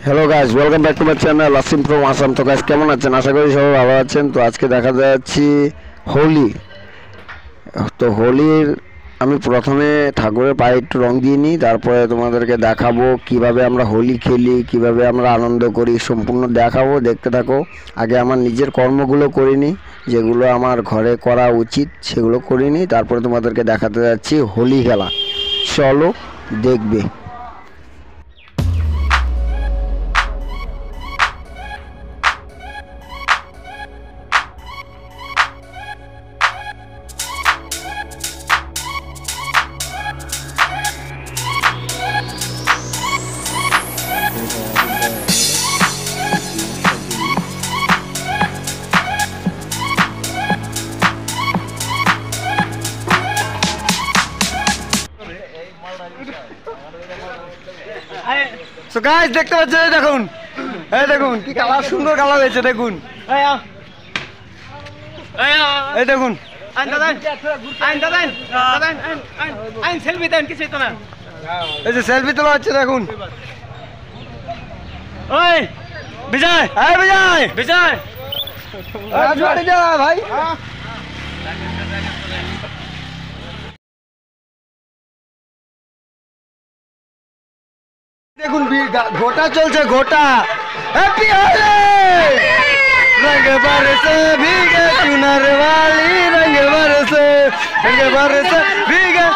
Hello guys, welcome back to my channel Asim from Assam. তো guys কেমন আছেন? আশা করি সবাই ভালো আছেন। তো আজকে দেখা যাচ্ছি হোলি। তো হোলির আমি প্রথমে ঠাকুরের পায়ে একটু রং দিয়ে নিই, তারপরে তোমাদেরকে দেখাবো কিভাবে আমরা হোলি খেলি, কিভাবে আমরা আনন্দ করি, সম্পূর্ণ দেখাবো। দেখতে থাকো। আগে আমার নিজের কর্মগুলো করিনি, যেগুলো আমার ঘরে করা উচিত সেগুলো করিনি, তারপরে তোমাদেরকে দেখাতে যাচ্ছি হোলি খেলা। চলো দেখবে। সো গাইস দেখতে পাচ্ছেন, দেখুন এই দেখুন কি কালার, সুন্দর কালার হয়েছে। দেখুন এই দেখুন এই যে সেলফি তোলা হচ্ছে। দেখুন ওই বিজয়, হ্যাঁ বিজয়, বিজয় ভাই দেখুন গোটা চলছে, গোটা। হ্যাপি হোলি। रंग बरसे भीगे चुनर वाली, रंग बरसे भीगे।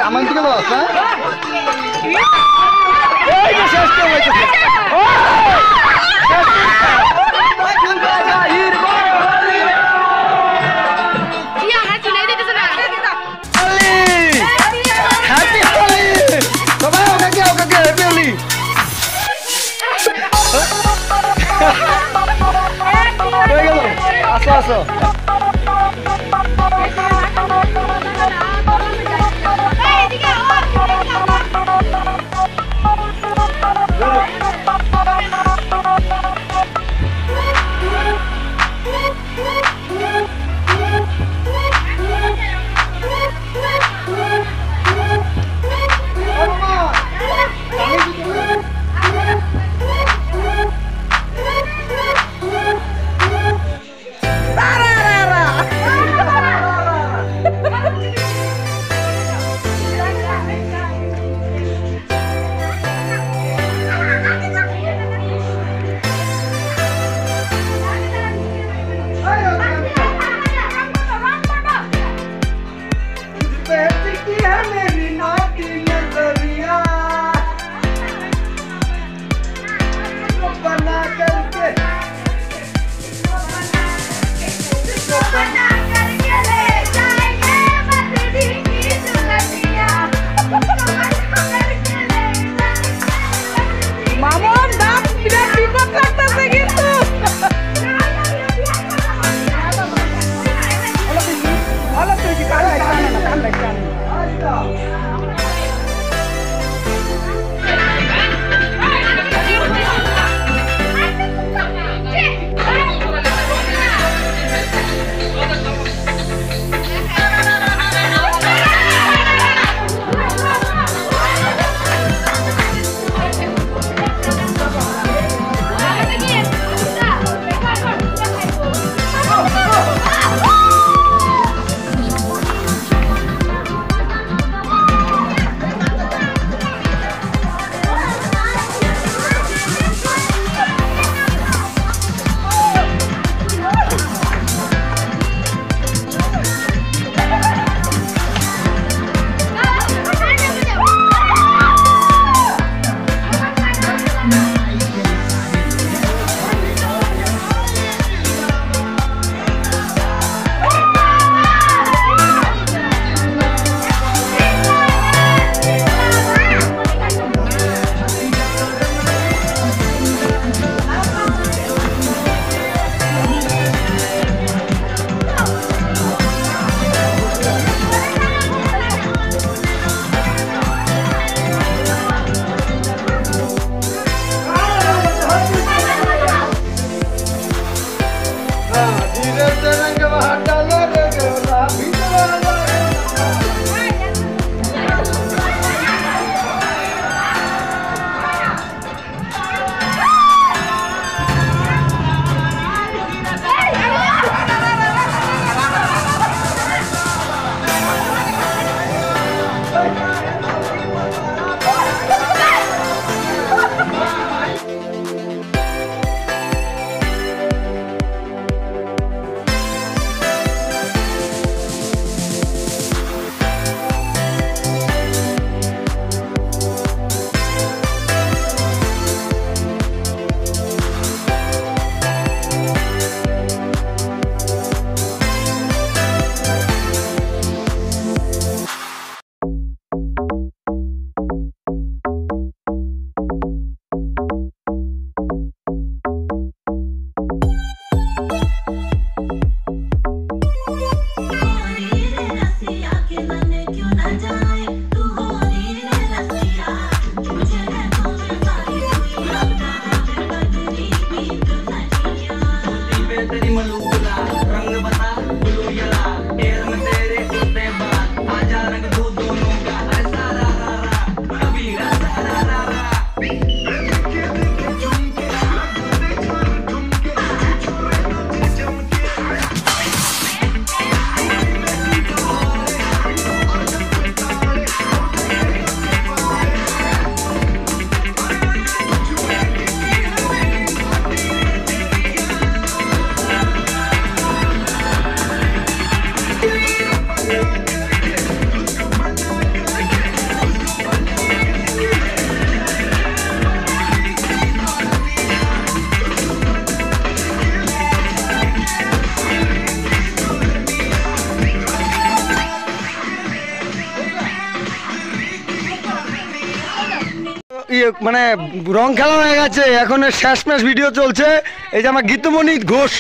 আমার দিকে বস, এই যে শেষ কে হয়েছে। মানে রং খেলা হয়ে গেছে, এখন শেষ ম্যাচ ভিডিও চলছে। এই যে আমার গীতমণি ঘোষ,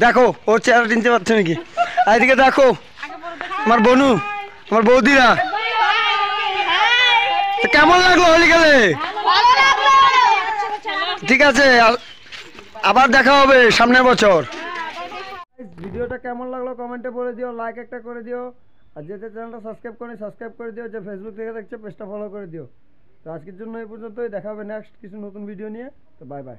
দেখো ওর চেহারা চিনতে পারছো নাকি? আর এদিকে দেখো আমার বনু, আমার বৌদিরা। তো কেমন লাগলো হোলি খেলে? ঠিক আছে, আবার দেখা হবে সামনের বছর। ভিডিওটা কেমন লাগলো কমেন্টে বলে দিও, লাইক একটা করে দিও, আর যে চ্যানেলটা সাবস্ক্রাইব করে দিও, যে ফেসবুক থেকে দেখছো পেজটা ফলো করে দিও। তো আজকের জন্য এই পর্যন্তই, দেখা হবে নেক্সট কিছু নতুন ভিডিও নিয়ে। তো বাই বাই।